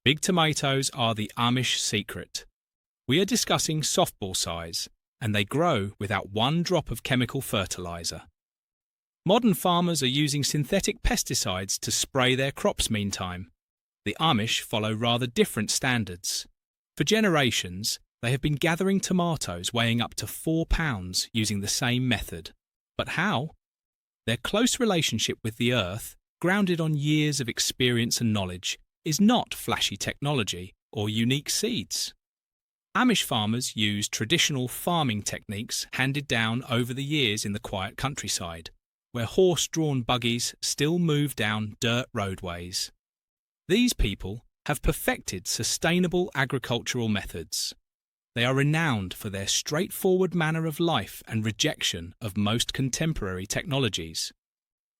Big tomatoes are the Amish secret. We are discussing softball size, and they grow without one drop of chemical fertilizer. Modern farmers are using synthetic pesticides to spray their crops meantime. The Amish follow rather different standards. For generations, they have been gathering tomatoes weighing up to 4 pounds using the same method. But how? Their close relationship with the earth, grounded on years of experience and knowledge, is not flashy technology or unique seeds. Amish farmers use traditional farming techniques handed down over the years in the quiet countryside, where horse-drawn buggies still move down dirt roadways. These people have perfected sustainable agricultural methods. They are renowned for their straightforward manner of life and rejection of most contemporary technologies.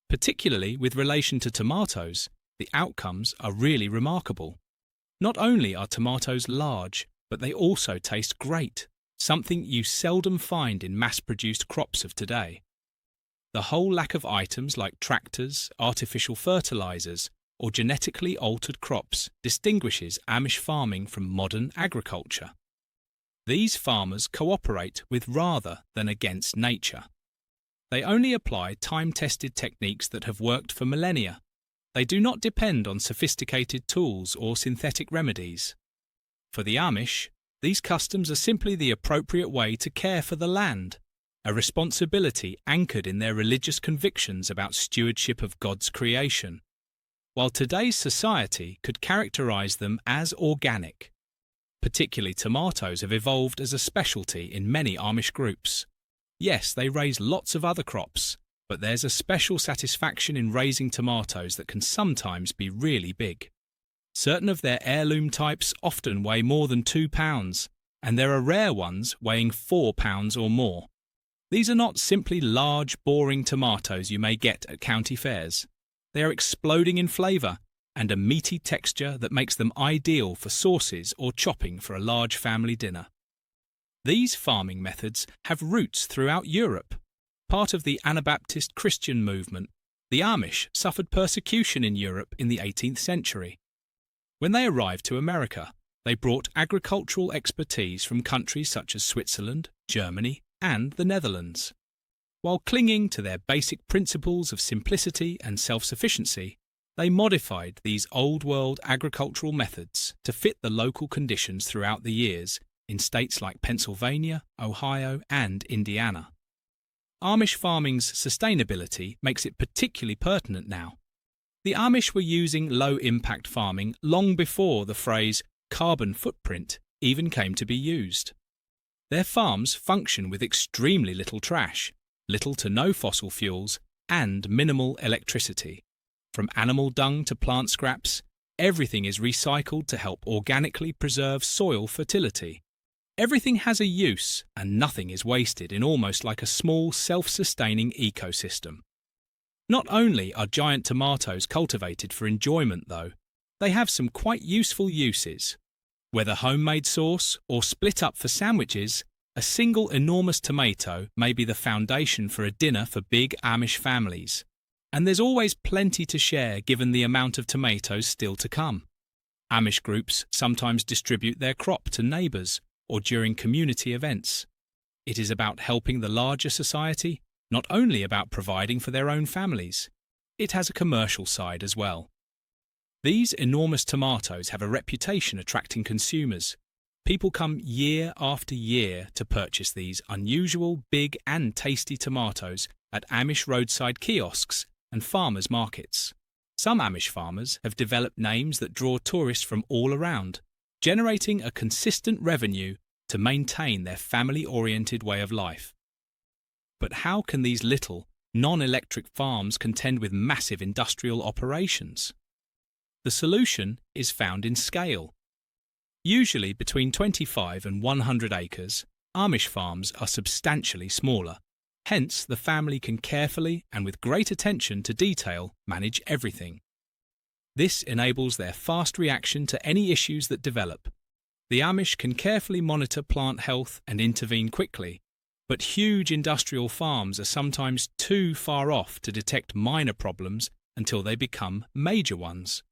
Particularly with relation to tomatoes, the outcomes are really remarkable. Not only are tomatoes large, but they also taste great, something you seldom find in mass-produced crops of today. The whole lack of items like tractors, artificial fertilizers, or genetically altered crops distinguishes Amish farming from modern agriculture. These farmers cooperate with rather than against nature. They only apply time-tested techniques that have worked for millennia. They do not depend on sophisticated tools or synthetic remedies. For the Amish, these customs are simply the appropriate way to care for the land, a responsibility anchored in their religious convictions about stewardship of God's creation, while today's society could characterize them as organic. Particularly tomatoes have evolved as a specialty in many Amish groups. Yes, they raise lots of other crops, but there's a special satisfaction in raising tomatoes that can sometimes be really big. Certain of their heirloom types often weigh more than 2 pounds, and there are rare ones weighing 4 pounds or more. These are not simply large, boring tomatoes you may get at county fairs. They are exploding in flavour and a meaty texture that makes them ideal for sauces or chopping for a large family dinner. These farming methods have roots throughout Europe. Part of the Anabaptist Christian movement, the Amish suffered persecution in Europe in the 18th century. When they arrived to America, they brought agricultural expertise from countries such as Switzerland, Germany, and the Netherlands. While clinging to their basic principles of simplicity and self-sufficiency, they modified these old-world agricultural methods to fit the local conditions throughout the years in states like Pennsylvania, Ohio, and Indiana. Amish farming's sustainability makes it particularly pertinent now. The Amish were using low-impact farming long before the phrase carbon footprint even came to be used. Their farms function with extremely little trash, little to no fossil fuels, and minimal electricity. From animal dung to plant scraps, everything is recycled to help organically preserve soil fertility. Everything has a use, and nothing is wasted in almost like a small self-sustaining ecosystem. Not only are giant tomatoes cultivated for enjoyment, though, they have some quite useful uses. Whether homemade sauce or split up for sandwiches, a single enormous tomato may be the foundation for a dinner for big Amish families. And there's always plenty to share given the amount of tomatoes still to come. Amish groups sometimes distribute their crop to neighbours or during community events. It is about helping the larger society, not only about providing for their own families. It has a commercial side as well. These enormous tomatoes have a reputation attracting consumers. People come year after year to purchase these unusual, big and tasty tomatoes at Amish roadside kiosks and farmers' markets. Some Amish farmers have developed names that draw tourists from all around, generating a consistent revenue to maintain their family-oriented way of life. But how can these little, non-electric farms contend with massive industrial operations? The solution is found in scale. Usually between 25 and 100 acres, Amish farms are substantially smaller. Hence, the family can carefully and with great attention to detail manage everything. This enables their fast reaction to any issues that develop. The Amish can carefully monitor plant health and intervene quickly, but huge industrial farms are sometimes too far off to detect minor problems until they become major ones.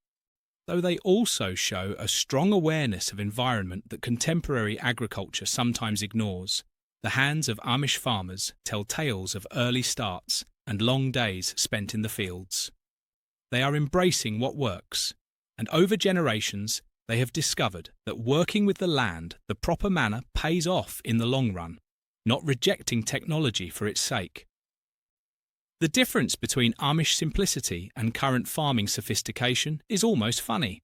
though they also show a strong awareness of environment that contemporary agriculture sometimes ignores. The hands of Amish farmers tell tales of early starts and long days spent in the fields. They are embracing what works, and over generations they have discovered that working with the land the proper manner pays off in the long run, not rejecting technology for its sake. The difference between Amish simplicity and current farming sophistication is almost funny.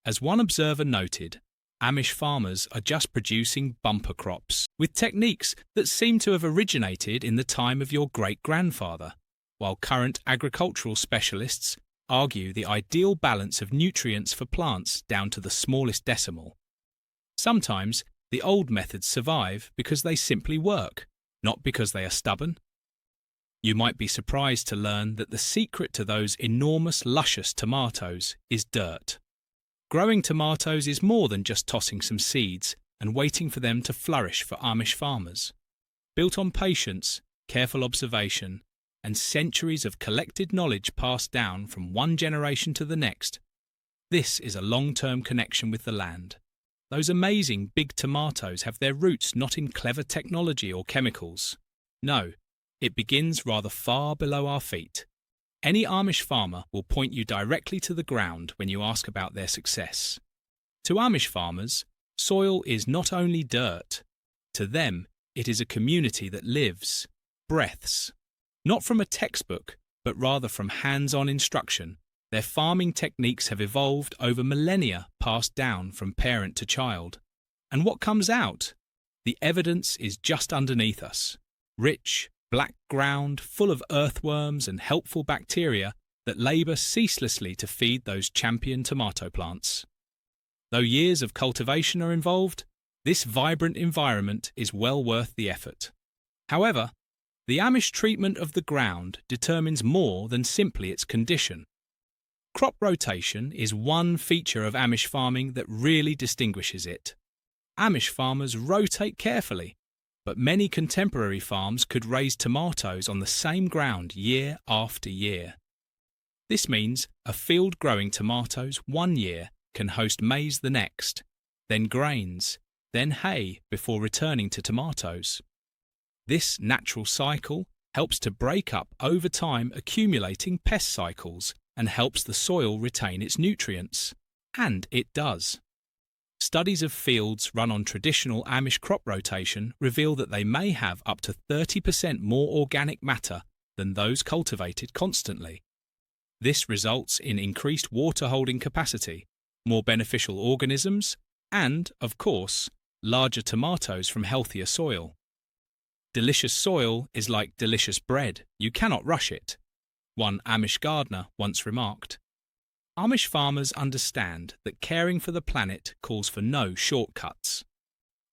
As one observer noted, Amish farmers are just producing bumper crops with techniques that seem to have originated in the time of your great-grandfather, while current agricultural specialists argue the ideal balance of nutrients for plants down to the smallest decimal. Sometimes the old methods survive because they simply work, not because they are stubborn. You might be surprised to learn that the secret to those enormous, luscious tomatoes is dirt. Growing tomatoes is more than just tossing some seeds and waiting for them to flourish for Amish farmers. Built on patience, careful observation, and centuries of collected knowledge passed down from one generation to the next, this is a long-term connection with the land. Those amazing big tomatoes have their roots not in clever technology or chemicals. No, it begins rather far below our feet. Any Amish farmer will point you directly to the ground when you ask about their success. To Amish farmers, soil is not only dirt. To them, it is a community that lives, breathes. Not from a textbook, but rather from hands-on instruction, their farming techniques have evolved over millennia passed down from parent to child. And what comes out? The evidence is just underneath us. Rich, black ground full of earthworms and helpful bacteria that labour ceaselessly to feed those champion tomato plants. Though years of cultivation are involved, this vibrant environment is well worth the effort. However, the Amish treatment of the ground determines more than simply its condition. Crop rotation is one feature of Amish farming that really distinguishes it. Amish farmers rotate carefully, but many contemporary farms could raise tomatoes on the same ground year after year. This means a field growing tomatoes one year can host maize the next, then grains, then hay before returning to tomatoes. This natural cycle helps to break up over time accumulating pest cycles and helps the soil retain its nutrients. And it does. Studies of fields run on traditional Amish crop rotation reveal that they may have up to 30% more organic matter than those cultivated constantly. This results in increased water-holding capacity, more beneficial organisms, and, of course, larger tomatoes from healthier soil. Delicious soil is like delicious bread. You cannot rush it, one Amish gardener once remarked. Amish farmers understand that caring for the planet calls for no shortcuts.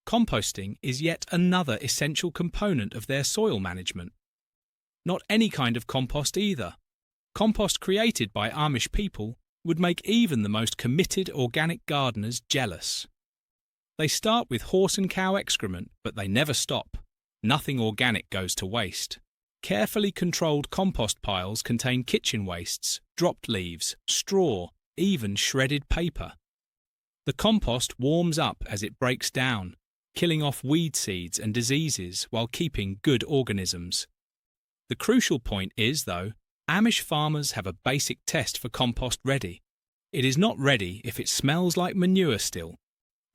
Composting is yet another essential component of their soil management. Not any kind of compost either. Compost created by Amish people would make even the most committed organic gardeners jealous. They start with horse and cow excrement, but they never stop. Nothing organic goes to waste. Carefully controlled compost piles contain kitchen wastes, dropped leaves, straw, even shredded paper. The compost warms up as it breaks down, killing off weed seeds and diseases while keeping good organisms. The crucial point is, though, Amish farmers have a basic test for compost ready. It is not ready if it smells like manure still.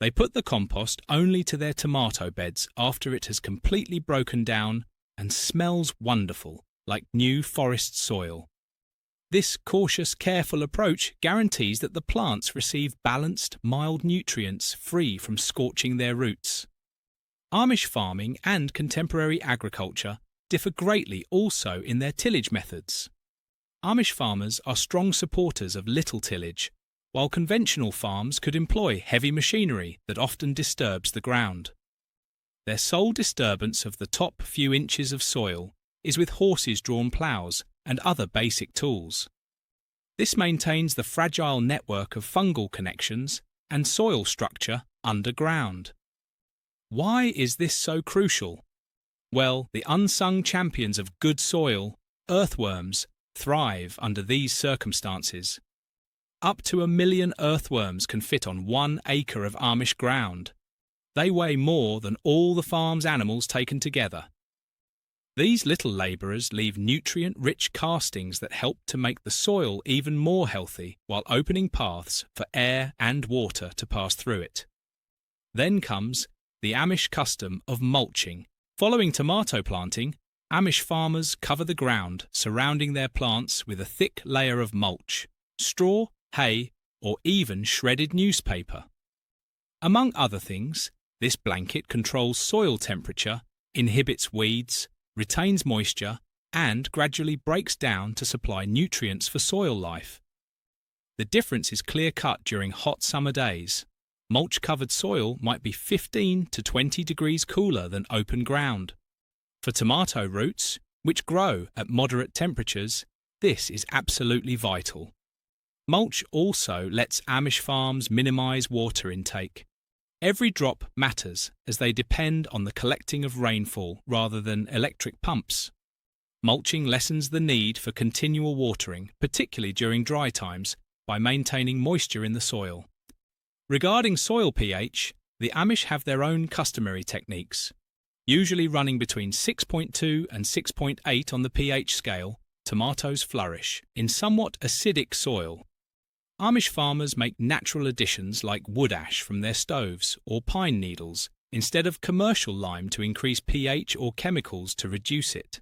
They put the compost only to their tomato beds after it has completely broken down and smells wonderful, like new forest soil. This cautious, careful approach guarantees that the plants receive balanced, mild nutrients free from scorching their roots. Amish farming and contemporary agriculture differ greatly also in their tillage methods. Amish farmers are strong supporters of little tillage, while conventional farms could employ heavy machinery that often disturbs the ground. Their sole disturbance of the top few inches of soil is with horses-drawn ploughs and other basic tools. This maintains the fragile network of fungal connections and soil structure underground. Why is this so crucial? Well, the unsung champions of good soil, earthworms, thrive under these circumstances. Up to 1 million earthworms can fit on 1 acre of Amish ground. They weigh more than all the farm's animals taken together. These little labourers leave nutrient-rich castings that help to make the soil even more healthy while opening paths for air and water to pass through it. Then comes the Amish custom of mulching. Following tomato planting, Amish farmers cover the ground surrounding their plants with a thick layer of mulch, straw, hay, or even shredded newspaper. Among other things, this blanket controls soil temperature, inhibits weeds, retains moisture, and gradually breaks down to supply nutrients for soil life. The difference is clear-cut during hot summer days. Mulch-covered soil might be 15 to 20 degrees cooler than open ground. For tomato roots, which grow at moderate temperatures, this is absolutely vital. Mulch also lets Amish farms minimise water intake. Every drop matters as they depend on the collecting of rainfall rather than electric pumps. Mulching lessens the need for continual watering, particularly during dry times, by maintaining moisture in the soil. Regarding soil pH, the Amish have their own customary techniques. Usually running between 6.2 and 6.8 on the pH scale, tomatoes flourish in somewhat acidic soil. Amish farmers make natural additions like wood ash from their stoves or pine needles instead of commercial lime to increase pH or chemicals to reduce it.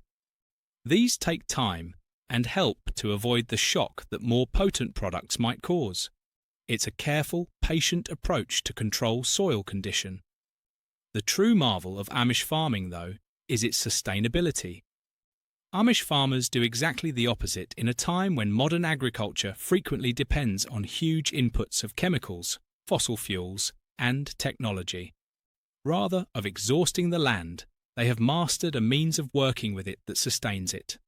These take time and help to avoid the shock that more potent products might cause. It's a careful, patient approach to control soil condition. The true marvel of Amish farming, though, is its sustainability. Amish farmers do exactly the opposite in a time when modern agriculture frequently depends on huge inputs of chemicals, fossil fuels, and technology. Rather of exhausting the land, they have mastered a means of working with it that sustains it.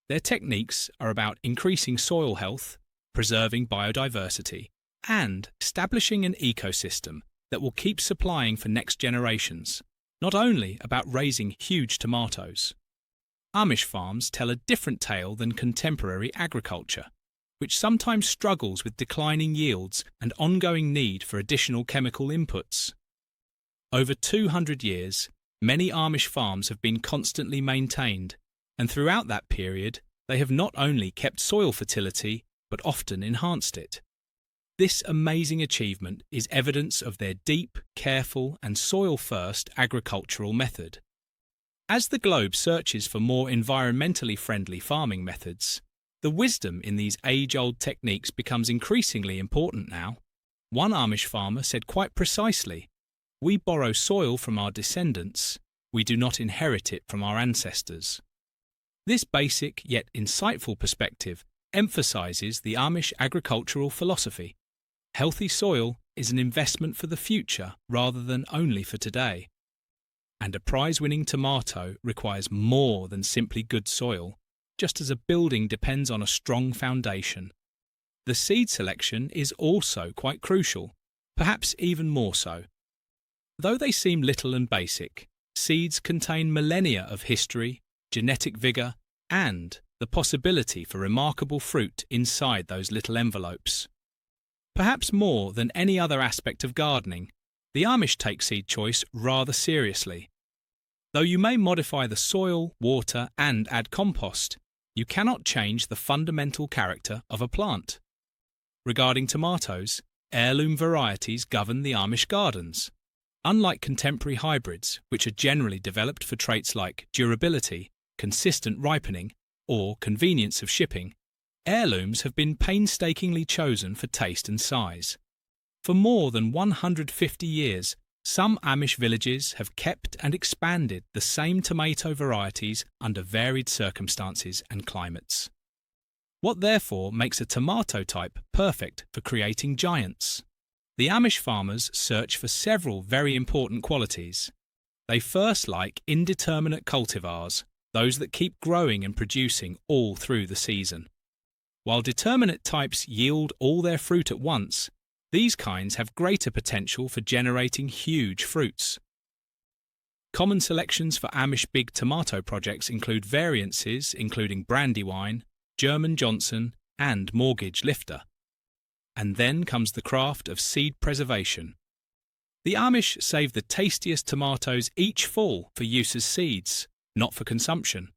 Their techniques are about increasing soil health, preserving biodiversity, and establishing an ecosystem that will keep supplying for next generations, not only about raising huge tomatoes. Amish farms tell a different tale than contemporary agriculture, which sometimes struggles with declining yields and ongoing need for additional chemical inputs. Over 200 years, many Amish farms have been constantly maintained, and throughout that period, they have not only kept soil fertility, but often enhanced it. This amazing achievement is evidence of their deep, careful, and soil-first agricultural method. As the globe searches for more environmentally friendly farming methods, the wisdom in these age-old techniques becomes increasingly important now. One Amish farmer said quite precisely, "We borrow soil from our descendants, we do not inherit it from our ancestors." This basic yet insightful perspective emphasizes the Amish agricultural philosophy. Healthy soil is an investment for the future rather than only for today. And a prize-winning tomato requires more than simply good soil, just as a building depends on a strong foundation. The seed selection is also quite crucial, perhaps even more so. Though they seem little and basic, seeds contain millennia of history, genetic vigour, and the possibility for remarkable fruit inside those little envelopes. Perhaps more than any other aspect of gardening, the Amish take seed choice rather seriously. Though you may modify the soil, water, and add compost, you cannot change the fundamental character of a plant. Regarding tomatoes, heirloom varieties govern the Amish gardens. Unlike contemporary hybrids, which are generally developed for traits like durability, consistent ripening, or convenience of shipping, heirlooms have been painstakingly chosen for taste and size. For more than 150 years, some Amish villages have kept and expanded the same tomato varieties under varied circumstances and climates. What therefore makes a tomato type perfect for creating giants? The Amish farmers search for several very important qualities. They first like indeterminate cultivars, those that keep growing and producing all through the season. While determinate types yield all their fruit at once, these kinds have greater potential for generating huge fruits. Common selections for Amish big tomato projects include variances including Brandywine, German Johnson, and Mortgage Lifter. And then comes the craft of seed preservation. The Amish save the tastiest tomatoes each fall for use as seeds, not for consumption.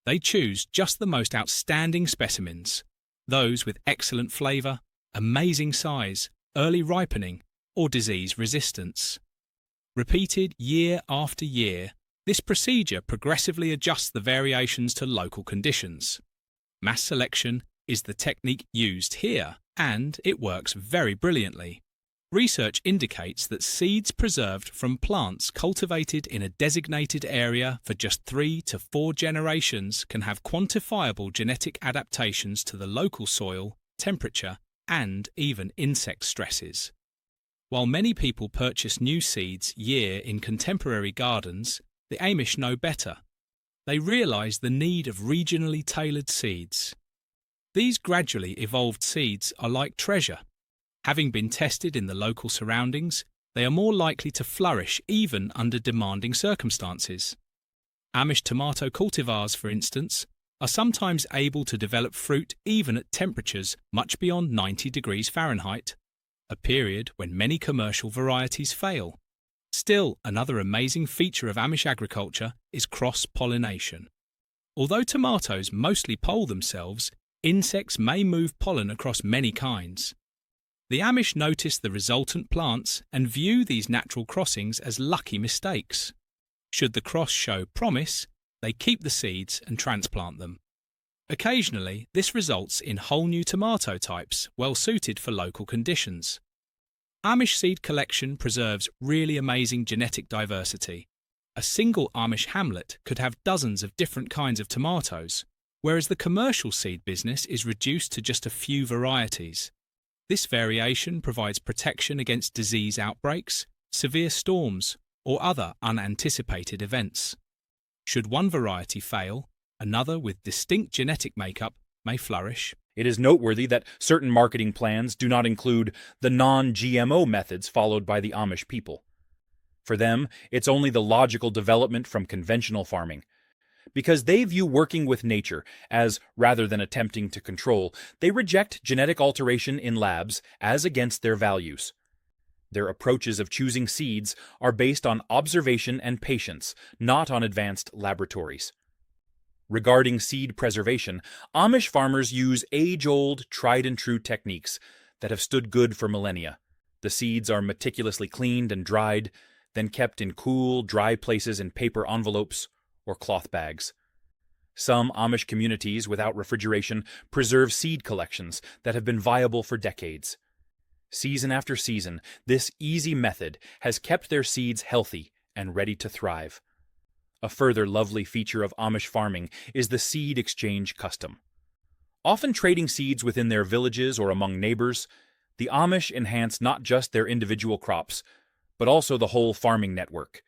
They choose just the most outstanding specimens, those with excellent flavour, amazing size, early ripening, or disease resistance. Repeated year after year, this procedure progressively adjusts the variations to local conditions. Mass selection is the technique used here, and it works very brilliantly. Research indicates that seeds preserved from plants cultivated in a designated area for just 3 to 4 generations can have quantifiable genetic adaptations to the local soil, temperature, and even insect stresses. While many people purchase new seeds year in contemporary gardens, the Amish know better. They realise the need of regionally tailored seeds. These gradually evolved seeds are like treasure. Having been tested in the local surroundings, they are more likely to flourish even under demanding circumstances. Amish tomato cultivars, for instance, are sometimes able to develop fruit even at temperatures much beyond 90 degrees Fahrenheit, a period when many commercial varieties fail. Still, another amazing feature of Amish agriculture is cross-pollination. Although tomatoes mostly poll themselves, insects may move pollen across many kinds. The Amish notice the resultant plants and view these natural crossings as lucky mistakes. Should the cross show promise, they keep the seeds and transplant them. Occasionally, this results in whole new tomato types well suited for local conditions. Amish seed collection preserves really amazing genetic diversity. A single Amish hamlet could have dozens of different kinds of tomatoes, whereas the commercial seed business is reduced to just a few varieties. This variation provides protection against disease outbreaks, severe storms, or other unanticipated events. Should one variety fail, another with distinct genetic makeup may flourish. It is noteworthy that certain marketing plans do not include the non-GMO methods followed by the Amish people. For them, it's only the logical development from conventional farming. Because they view working with nature as, rather than attempting to control, they reject genetic alteration in labs as against their values. Their approaches of choosing seeds are based on observation and patience, not on advanced laboratories. Regarding seed preservation, Amish farmers use age-old, tried-and-true techniques that have stood good for millennia. The seeds are meticulously cleaned and dried, then kept in cool, dry places in paper envelopes or cloth bags. Some Amish communities without refrigeration preserve seed collections that have been viable for decades. Season after season, this easy method has kept their seeds healthy and ready to thrive. A further lovely feature of Amish farming is the seed exchange custom. Often trading seeds within their villages or among neighbors, the Amish enhance not just their individual crops, but also the whole farming network.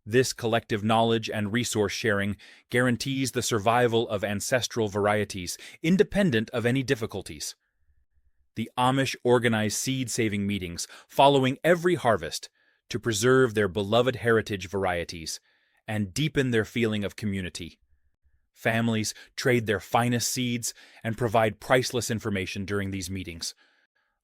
This collective knowledge and resource sharing guarantees the survival of ancestral varieties, independent of any difficulties. The Amish organize seed-saving meetings following every harvest to preserve their beloved heritage varieties and deepen their feeling of community. Families trade their finest seeds and provide priceless information during these meetings.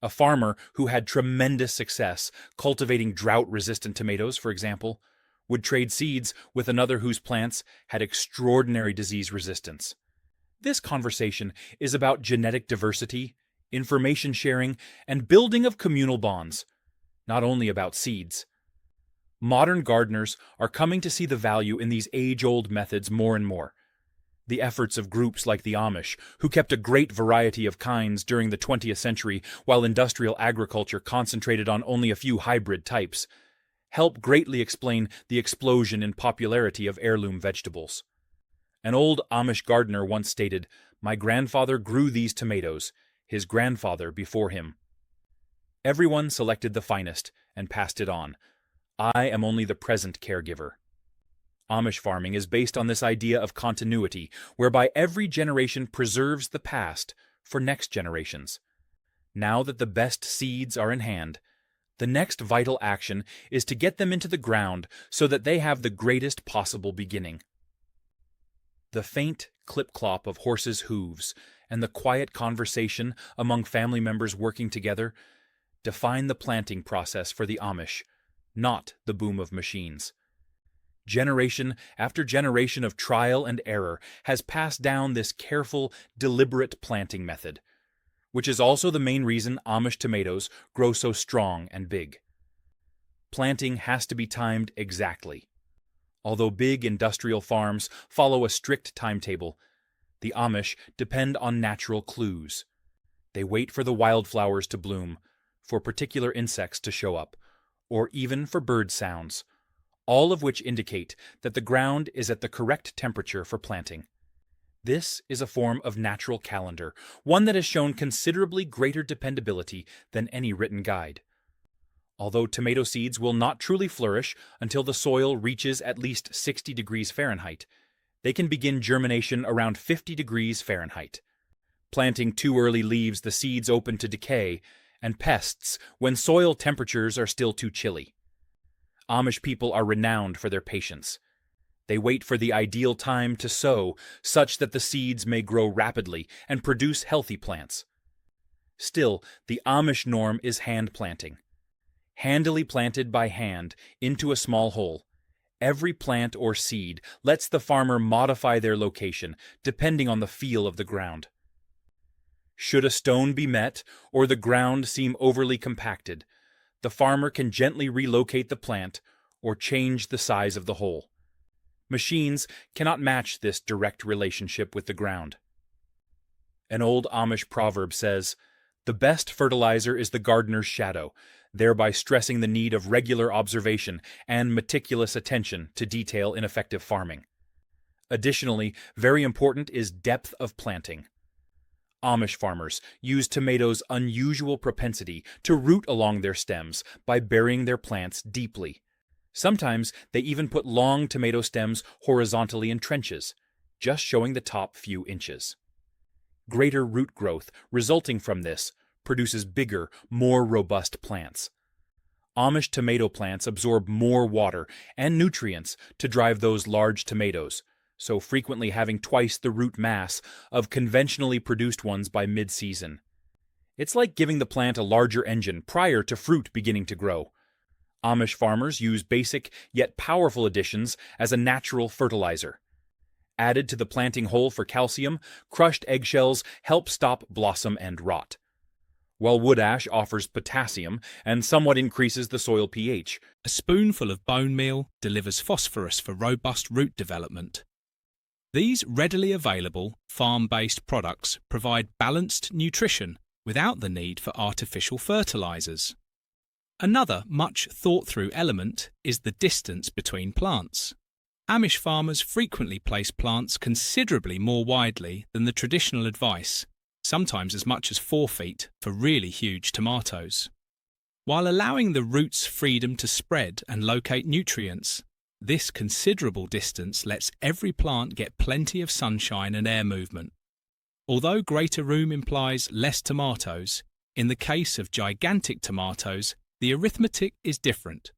A farmer who had tremendous success cultivating drought-resistant tomatoes, for example, would trade seeds with another whose plants had extraordinary disease resistance. This conversation is about genetic diversity, information sharing, and building of communal bonds, not only about seeds. Modern gardeners are coming to see the value in these age-old methods more and more. The efforts of groups like the Amish, who kept a great variety of kinds during the 20th century while industrial agriculture concentrated on only a few hybrid types, help greatly explain the explosion in popularity of heirloom vegetables. An old Amish gardener once stated, "My grandfather grew these tomatoes, his grandfather before him." Everyone selected the finest and passed it on. I am only the present caregiver. Amish farming is based on this idea of continuity, whereby every generation preserves the past for next generations. Now that the best seeds are in hand, the next vital action is to get them into the ground so that they have the greatest possible beginning. The faint clip-clop of horses' hooves and the quiet conversation among family members working together define the planting process for the Amish, not the boom of machines. Generation after generation of trial and error has passed down this careful, deliberate planting method, which is also the main reason Amish tomatoes grow so strong and big. Planting has to be timed exactly. Although big industrial farms follow a strict timetable, the Amish depend on natural clues. They wait for the wildflowers to bloom, for particular insects to show up, or even for bird sounds, all of which indicate that the ground is at the correct temperature for planting. This is a form of natural calendar, one that has shown considerably greater dependability than any written guide. Although tomato seeds will not truly flourish until the soil reaches at least 60 degrees Fahrenheit, they can begin germination around 50 degrees Fahrenheit. Planting too early leaves the seeds open to decay and pests when soil temperatures are still too chilly. Amish people are renowned for their patience. They wait for the ideal time to sow such that the seeds may grow rapidly and produce healthy plants. Still, the Amish norm is hand planting. Handily planted by hand into a small hole, every plant or seed lets the farmer modify their location depending on the feel of the ground. Should a stone be met or the ground seem overly compacted, the farmer can gently relocate the plant or change the size of the hole. Machines cannot match this direct relationship with the ground. An old Amish proverb says, "The best fertilizer is the gardener's shadow," thereby stressing the need of regular observation and meticulous attention to detail in effective farming. Additionally, very important is depth of planting. Amish farmers use tomatoes' unusual propensity to root along their stems by burying their plants deeply. Sometimes they even put long tomato stems horizontally in trenches, just showing the top few inches. Greater root growth resulting from this produces bigger, more robust plants. Amish tomato plants absorb more water and nutrients to drive those large tomatoes, so frequently having twice the root mass of conventionally produced ones by mid-season. It's like giving the plant a larger engine prior to fruit beginning to grow. Amish farmers use basic yet powerful additions as a natural fertilizer. Added to the planting hole for calcium, crushed eggshells help stop blossom and rot, while wood ash offers potassium and somewhat increases the soil pH. A spoonful of bone meal delivers phosphorus for robust root development. These readily available, farm-based products provide balanced nutrition without the need for artificial fertilizers. Another much thought-through element is the distance between plants. Amish farmers frequently place plants considerably more widely than the traditional advice, sometimes as much as 4 feet for really huge tomatoes. While allowing the roots freedom to spread and locate nutrients, this considerable distance lets every plant get plenty of sunshine and air movement. Although greater room implies less tomatoes, in the case of gigantic tomatoes, the arithmetic is different.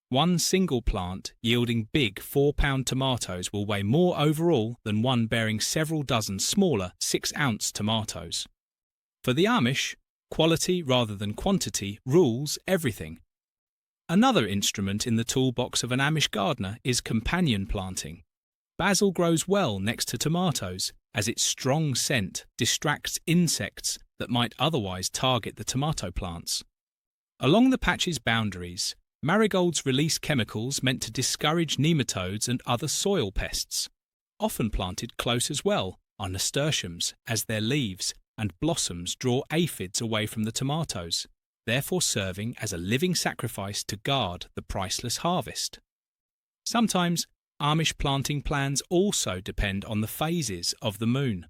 One single plant yielding big 4-pound tomatoes will weigh more overall than one bearing several dozen smaller 6-ounce tomatoes. For the Amish, quality rather than quantity rules everything. Another instrument in the toolbox of an Amish gardener is companion planting. Basil grows well next to tomatoes, as its strong scent distracts insects that might otherwise target the tomato plants. Along the patch's boundaries, marigolds release chemicals meant to discourage nematodes and other soil pests. Often planted close as well are nasturtiums, as their leaves and blossoms draw aphids away from the tomatoes, therefore serving as a living sacrifice to guard the priceless harvest. Sometimes, Amish planting plans also depend on the phases of the moon.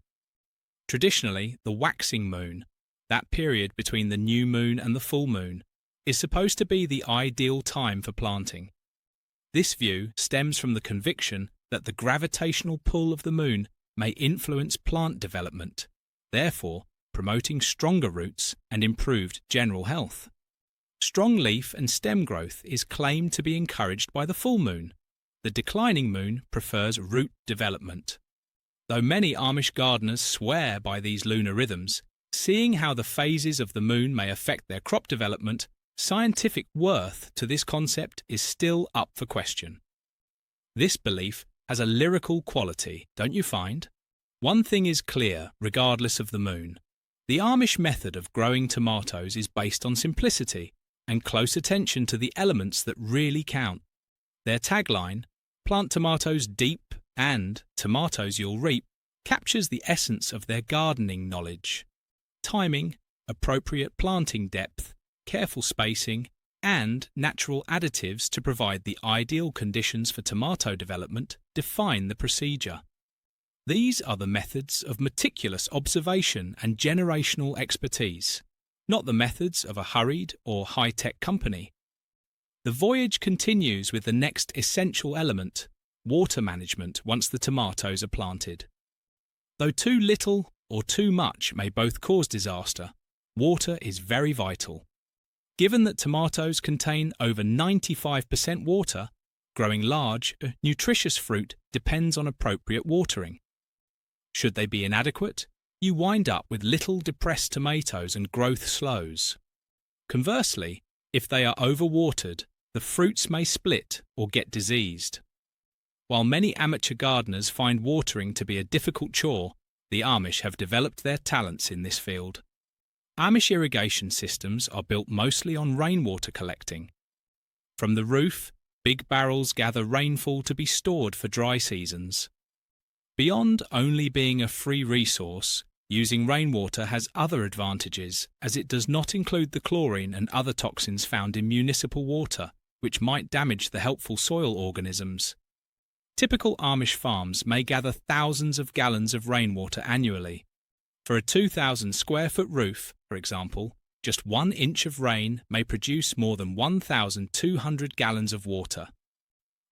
Traditionally, the waxing moon, that period between the new moon and the full moon, is supposed to be the ideal time for planting. This view stems from the conviction that the gravitational pull of the moon may influence plant development, therefore promoting stronger roots and improved general health. Strong leaf and stem growth is claimed to be encouraged by the full moon. The declining moon prefers root development. Though many Amish gardeners swear by these lunar rhythms, seeing how the phases of the moon may affect their crop development, scientific worth to this concept is still up for question. This belief has a lyrical quality, don't you find? One thing is clear, regardless of the moon. The Amish method of growing tomatoes is based on simplicity and close attention to the elements that really count. Their tagline, "Plant tomatoes deep and tomatoes you'll reap," captures the essence of their gardening knowledge. Timing, appropriate planting depth, careful spacing, and natural additives to provide the ideal conditions for tomato development define the procedure. These are the methods of meticulous observation and generational expertise, not the methods of a hurried or high-tech company. The voyage continues with the next essential element, water management, once the tomatoes are planted. Though too little or too much may both cause disaster, water is very vital. Given that tomatoes contain over 95% water, growing large, nutritious fruit depends on appropriate watering. Should they be inadequate, you wind up with little depressed tomatoes and growth slows. Conversely, if they are overwatered, the fruits may split or get diseased. While many amateur gardeners find watering to be a difficult chore, the Amish have developed their talents in this field. Amish irrigation systems are built mostly on rainwater collecting. From the roof, big barrels gather rainfall to be stored for dry seasons. Beyond only being a free resource, using rainwater has other advantages, as it does not include the chlorine and other toxins found in municipal water, which might damage the helpful soil organisms. Typical Amish farms may gather thousands of gallons of rainwater annually. For a 2,000 square foot roof, for example, just 1 inch of rain may produce more than 1,200 gallons of water.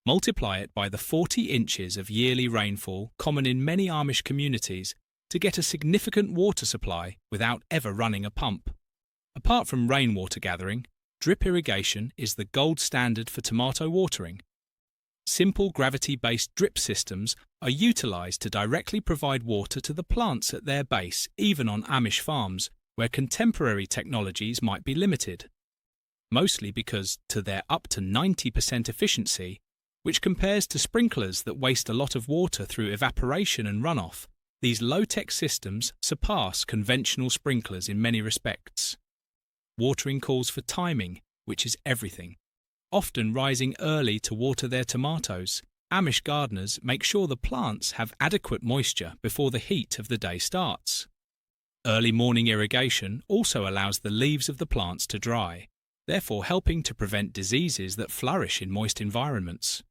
Multiply it by the 40 inches of yearly rainfall common in many Amish communities to get a significant water supply without ever running a pump. Apart from rainwater gathering, drip irrigation is the gold standard for tomato watering. Simple gravity-based drip systems are utilised to directly provide water to the plants at their base, even on Amish farms, where contemporary technologies might be limited. Mostly because, to their up to 90% efficiency, which compares to sprinklers that waste a lot of water through evaporation and runoff, these low-tech systems surpass conventional sprinklers in many respects. Watering calls for timing, which is everything. Often rising early to water their tomatoes, Amish gardeners make sure the plants have adequate moisture before the heat of the day starts. Early morning irrigation also allows the leaves of the plants to dry, therefore helping to prevent diseases that flourish in moist environments.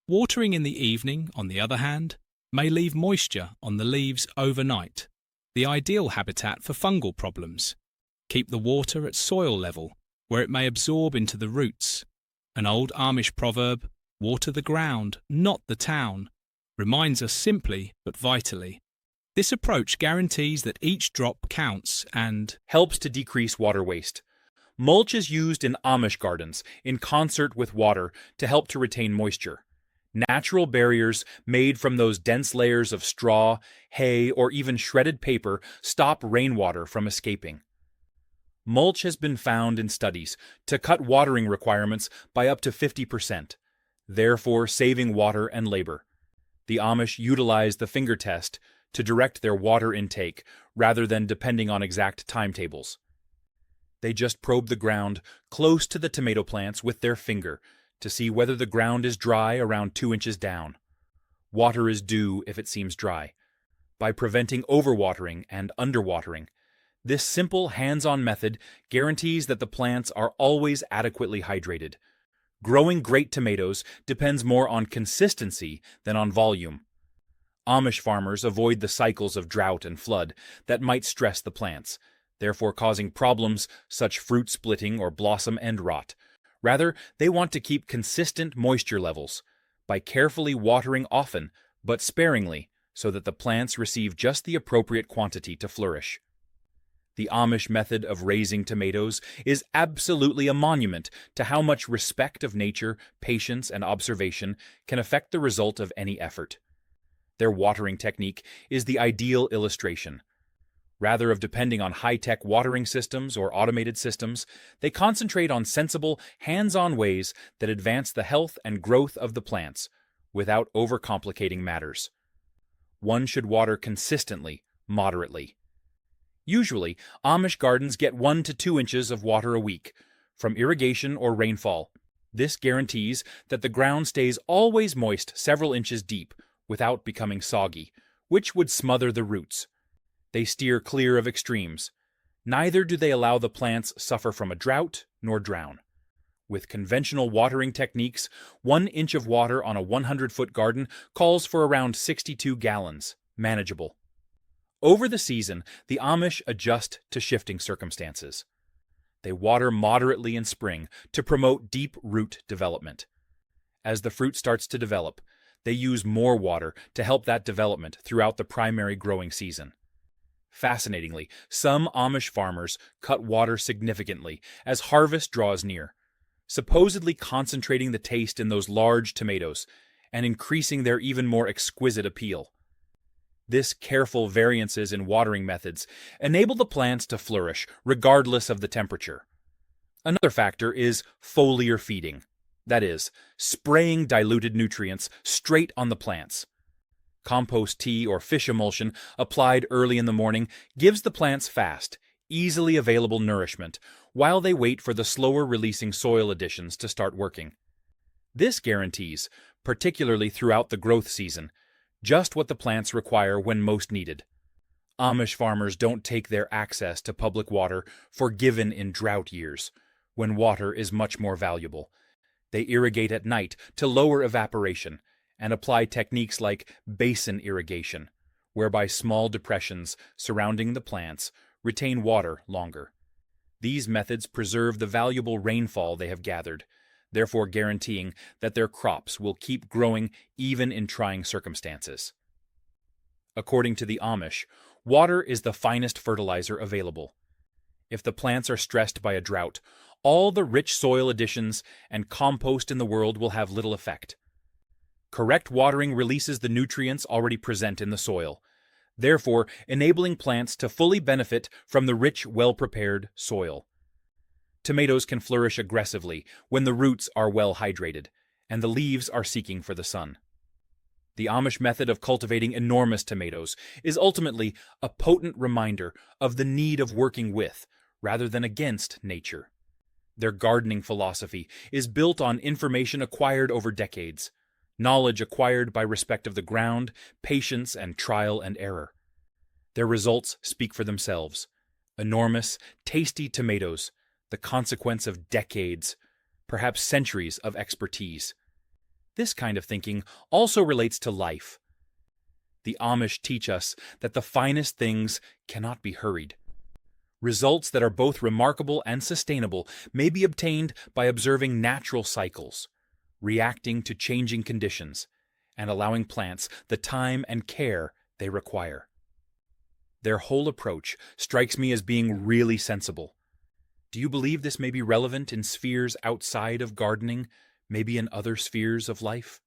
Watering in the evening, on the other hand, may leave moisture on the leaves overnight, the ideal habitat for fungal problems. Keep the water at soil level, where it may absorb into the roots. An old Amish proverb, "Water the ground, not the town," reminds us simply but vitally. This approach guarantees that each drop counts and helps to decrease water waste. Mulch is used in Amish gardens in concert with water to help to retain moisture. Natural barriers made from those dense layers of straw, hay, or even shredded paper stop rainwater from escaping. Mulch has been found in studies to cut watering requirements by up to 50%, therefore saving water and labor. The Amish utilize the finger test to direct their water intake rather than depending on exact timetables. They just probe the ground close to the tomato plants with their finger to see whether the ground is dry around 2 inches down. Water is due if it seems dry. By preventing overwatering and underwatering, this simple hands-on method guarantees that the plants are always adequately hydrated. Growing great tomatoes depends more on consistency than on volume. Amish farmers avoid the cycles of drought and flood that might stress the plants, therefore causing problems such fruit splitting or blossom end rot. Rather, they want to keep consistent moisture levels by carefully watering often but sparingly so that the plants receive just the appropriate quantity to flourish. The Amish method of raising tomatoes is absolutely a monument to how much respect of nature, patience, and observation can affect the result of any effort. Their watering technique is the ideal illustration. Rather of depending on high-tech watering systems or automated systems, they concentrate on sensible, hands-on ways that advance the health and growth of the plants without overcomplicating matters. One should water consistently, moderately. Usually, Amish gardens get 1 to 2 inches of water a week, from irrigation or rainfall. This guarantees that the ground stays always moist several inches deep without becoming soggy, which would smother the roots. They steer clear of extremes. Neither do they allow the plants suffer from a drought nor drown. With conventional watering techniques, 1 inch of water on a 100-foot garden calls for around 62 gallons, manageable. Over the season, the Amish adjust to shifting circumstances. They water moderately in spring to promote deep root development. As the fruit starts to develop, they use more water to help that development throughout the primary growing season. Fascinatingly, some Amish farmers cut water significantly as harvest draws near, supposedly concentrating the taste in those large tomatoes and increasing their even more exquisite appeal. This careful variances in watering methods enable the plants to flourish regardless of the temperature. Another factor is foliar feeding, that is, spraying diluted nutrients straight on the plants. Compost tea or fish emulsion applied early in the morning gives the plants fast, easily available nourishment while they wait for the slower releasing soil additions to start working. This guarantees, particularly throughout the growth season, just what the plants require when most needed. Amish farmers don't take their access to public water for given in drought years, when water is much more valuable. They irrigate at night to lower evaporation and apply techniques like basin irrigation, whereby small depressions surrounding the plants retain water longer. These methods preserve the valuable rainfall they have gathered, therefore guaranteeing that their crops will keep growing even in trying circumstances. According to the Amish, water is the finest fertilizer available. If the plants are stressed by a drought, all the rich soil additions and compost in the world will have little effect. Correct watering releases the nutrients already present in the soil, therefore enabling plants to fully benefit from the rich, well-prepared soil. Tomatoes can flourish aggressively when the roots are well hydrated and the leaves are seeking for the sun. The Amish method of cultivating enormous tomatoes is ultimately a potent reminder of the need of working with, rather than against, nature. Their gardening philosophy is built on information acquired over decades, knowledge acquired by respect of the ground, patience, and trial and error. Their results speak for themselves. Enormous, tasty tomatoes, the consequence of decades, perhaps centuries of expertise. This kind of thinking also relates to life. The Amish teach us that the finest things cannot be hurried. Results that are both remarkable and sustainable may be obtained by observing natural cycles, reacting to changing conditions, and allowing plants the time and care they require. Their whole approach strikes me as being really sensible. Do you believe this may be relevant in spheres outside of gardening, maybe in other spheres of life?